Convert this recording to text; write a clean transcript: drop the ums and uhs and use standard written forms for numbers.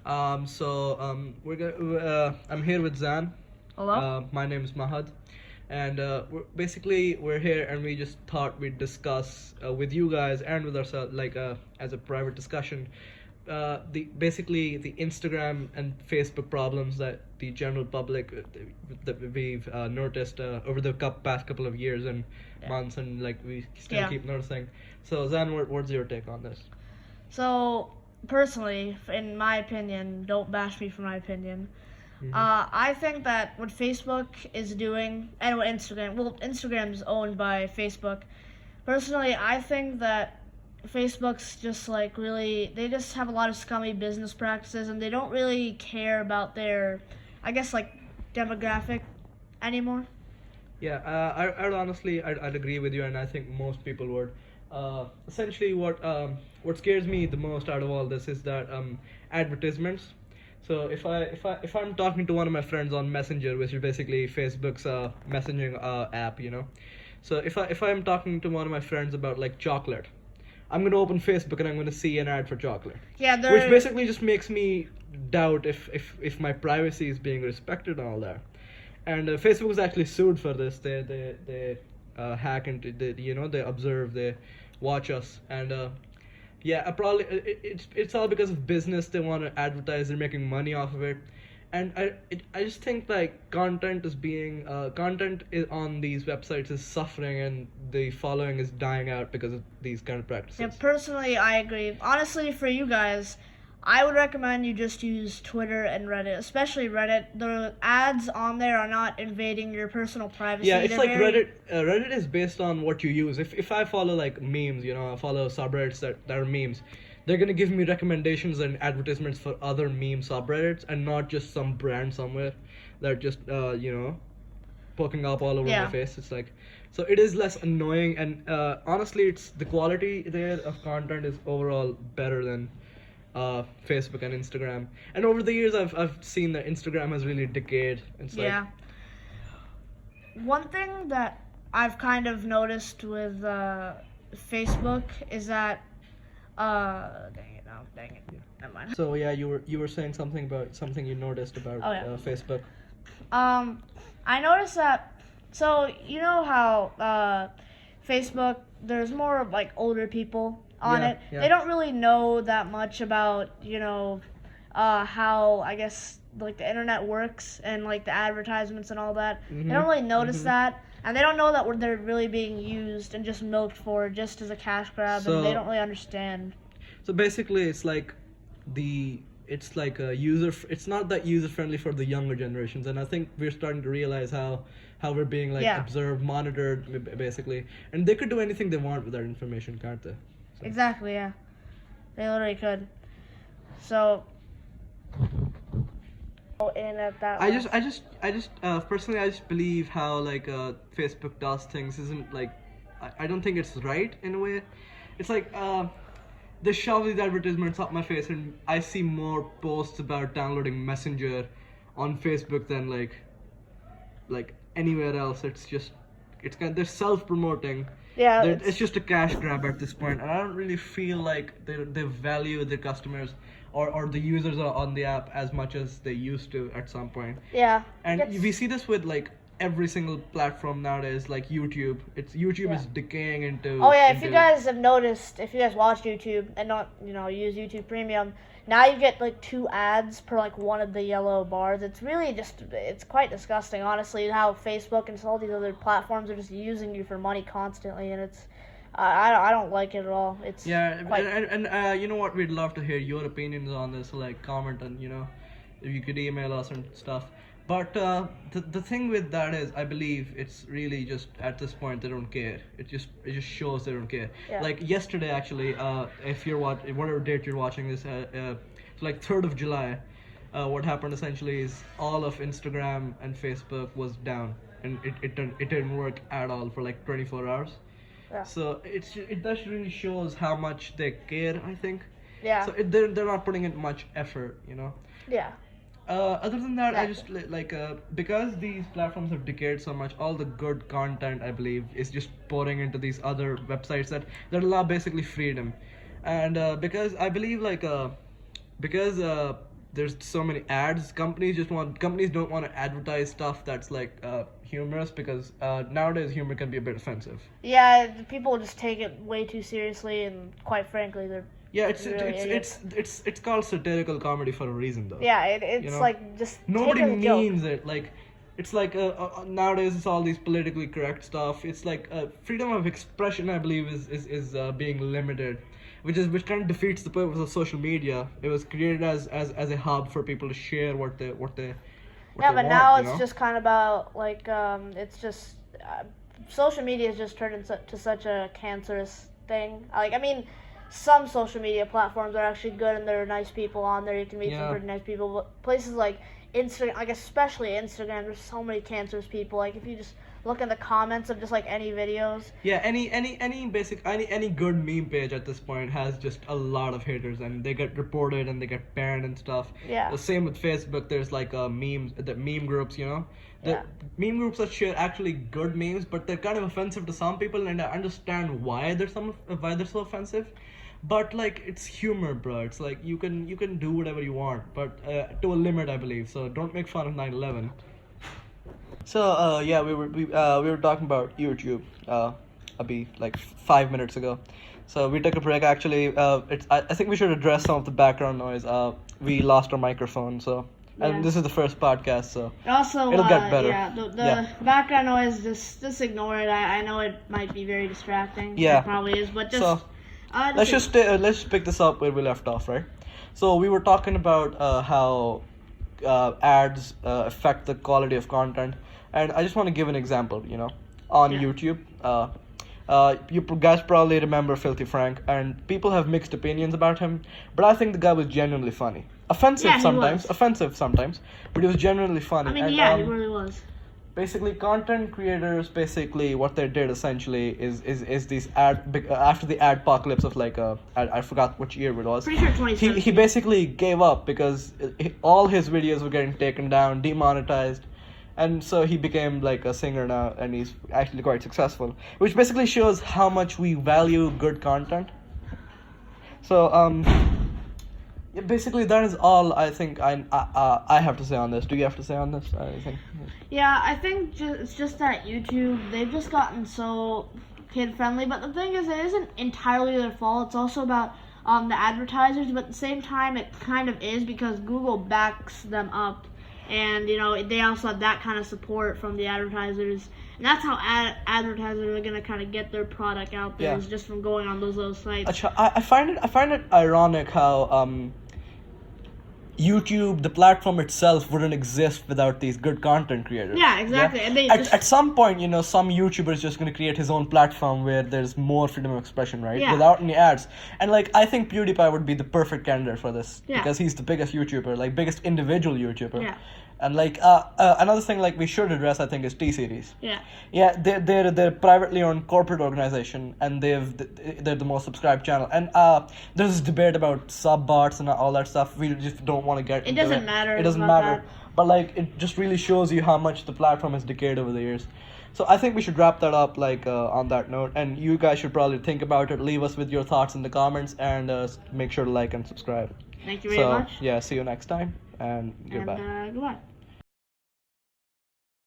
I'm here with Zan. Hello? My name is Mahad, and we're here, and we just thought we'd discuss with you guys and with ourselves, as a private discussion, the Instagram and Facebook problems that the general public that we've noticed over the past couple of years and months, and like we still Yeah. keep noticing. So Zan, what's your take on this? So, personally, in my opinion, don't bash me for my opinion. Mhm. I think that what Facebook is doing, and what Instagram is owned by Facebook. Personally, I think that Facebook's just like really, they just have a lot of scummy business practices, and they don't really care about their, I guess, like, demographic anymore. Yeah, I'd agree with you, and I think most people would. Essentially, what scares me the most out of all this is that advertisements. So if I'm talking to one of my friends on Messenger, which is basically Facebook's messaging app, so if I'm talking to one of my friends about like chocolate, I'm gonna open Facebook and I'm gonna see an ad for chocolate, Yeah, which basically just makes me doubt if my privacy is being respected and all that. And Facebook was actually sued for this. They hack into they observe, they watch us, and it's all because of business. They want to advertise. They're making money off of it, and I just think like content is on these websites is suffering, and the following is dying out because of these kind of practices. Yeah, personally, I agree. Honestly, for you guys, I would recommend you just use Twitter and Reddit, especially Reddit. The ads on there are not invading your personal privacy. Yeah, it's They're like very- Reddit. Reddit is based on what you use. If I follow like memes, I follow subreddits that are memes. They're gonna give me recommendations and advertisements for other meme subreddits, and not just some brand somewhere that just poking up all over Yeah. my face. It's like, so it is less annoying, and honestly, it's the quality there of content is overall better than Facebook and Instagram. And over the years, I've seen that Instagram has really decayed. It's Yeah. One thing that I've kind of noticed with Facebook is that, dang it, never mind. So yeah, you were saying something about something you noticed about Oh, yeah. Facebook. I noticed that. So you know how Facebook, there's more of like older people on Yeah, it. yeah. They don't really know that much about how I guess like the internet works and like the advertisements and all that. They don't really notice that, and they don't know that they're really being used and just milked for just as a cash grab, So- and they don't really understand. So basically, it's like it's not that user friendly for the younger generations, and I think we're starting to realize how we're being like Yeah. observed, monitored, basically, and they could do anything they want with that information, can't they? So- Exactly, yeah. They literally could. So. In at that. I just personally I just believe how like Facebook does things isn't like I don't think it's right in a way. It's like they shove these advertisements up my face, and I see more posts about downloading Messenger on Facebook than like anywhere else. They're self-promoting. Yeah, It's just a cash grab at this point, and I don't really feel like they value their customers or the users are on the app as much as they used to at some point. yeah. And That's- we see this with like every single platform nowadays, like YouTube. YouTube is decaying into. Oh yeah, if you into- guys have noticed, if you guys watch YouTube and not, use YouTube Premium, now you get like 2 ads per like one of the yellow bars. It's really it's quite disgusting, honestly, how Facebook and all these other platforms are just using you for money constantly, and it's, I don't like it at all. It's Yeah, quite, and you know what? We'd love to hear your opinions on this. So, like, comment, and if you could email us and stuff. But the thing with that is, I believe it's really just at this point they don't care. It just shows they don't care. Yeah. Like yesterday, actually, if you're whatever date you're watching this, so like 3rd of July, what happened essentially is all of Instagram and Facebook was down, and it didn't work at all for like 24 hours. Yeah. So it does really shows how much they care, I think. yeah, So they're not putting in much effort. yeah. Other than that, I Exactly. just because these platforms have decayed so much, all the good content I believe is just pouring into these other websites that allow basically freedom, and because I believe because there's so many ads. Companies don't want to advertise stuff that's like humorous, because nowadays humor can be a bit offensive. Yeah, people just take it way too seriously, and quite frankly, they're Yeah, it's really idiots. it's called satirical comedy for a reason, though. Yeah, it's You know? like just Nobody take it as a joke. means it. Like, it's like nowadays it's all these politically correct stuff. It's like freedom of expression, I believe, is being limited, which kind of defeats the purpose of social media. It was created as a hub for people to share what they Yeah, they but want, now you it's know? just kind of about like it's just social media has just turned into such a cancerous thing. Like, I mean, some social media platforms are actually good and there are nice people on there. You can meet Yeah. some pretty nice people. But places like Instagram, like especially Instagram, there's so many cancerous people. Like if you just look in the comments of just like any videos. Yeah, any good meme page at this point has just a lot of haters, and they get reported and they get banned and stuff. Yeah. The same with Facebook. There's like memes, the meme groups, you know. The Yeah. meme groups that share actually good memes, but they're kind of offensive to some people, and I understand why why they're so offensive. But like, it's humor, bro. It's like you can do whatever you want, but to a limit, I believe. So don't make fun of 9/11. So yeah, we were talking about YouTube Abhi, like 5 minutes ago. So we took a break. Actually, I think we should address some of the background noise. We lost our microphone, so Yeah. and this is the first podcast, so Also, it'll get better. yeah, the Yeah. background noise, just ignore it. I know it might be very distracting. Yeah. It probably is, but just So let's pick this up where we left off, right? So we were talking about how ads affect the quality of content, and I just want to give an example. You know, on Yeah. YouTube, you guys probably remember Filthy Frank, and people have mixed opinions about him, but I think the guy was genuinely funny. Offensive Yeah, he sometimes, but he was genuinely funny. I mean, And, yeah, he really was. basically, content creators, basically what they did essentially is these after the ad apocalypse of like I forgot which year it was. Pretty sure He 2017. basically gave up because all his videos were getting taken down, demonetized, and so he became like a singer now, and he's actually quite successful, which basically shows how much we value good content. So yeah, basically that is all I think I have to say on this. Do you have to say on this? I think. Yeah, I think it's just that YouTube, they've just gotten so kid-friendly. But the thing is, it isn't entirely their fault. It's also about the advertisers. But at the same time, it kind of is because Google backs them up. And, you know, they also have that kind of support from the advertisers. And that's how advertisers are going to kind of get their product out there, Yeah. is just from going on those sites. I find it ironic how YouTube, the platform itself, wouldn't exist without these good content creators. Yeah, exactly. And they At some point, you know, some YouTuber is just going to create his own platform where there's more freedom of expression, right? Yeah. Without any ads. And like, I think PewDiePie would be the perfect candidate for this, Yeah. because he's the biggest YouTuber, like biggest individual YouTuber. Yeah. And like another thing like we should address, I think, is T-Series. Yeah. Yeah, they're a privately owned corporate organization, and they're the most subscribed channel. And there's this debate about sub bots and all that stuff. We just don't want to get into doesn't matter It doesn't about matter. that. But like, it just really shows you how much the platform has decayed over the years. So I think we should wrap that up like on that note. And you guys should probably think about it. Leave us with your thoughts in the comments, and make sure to like and subscribe. Thank you very much. Yeah, see you next time, and goodbye. And goodbye.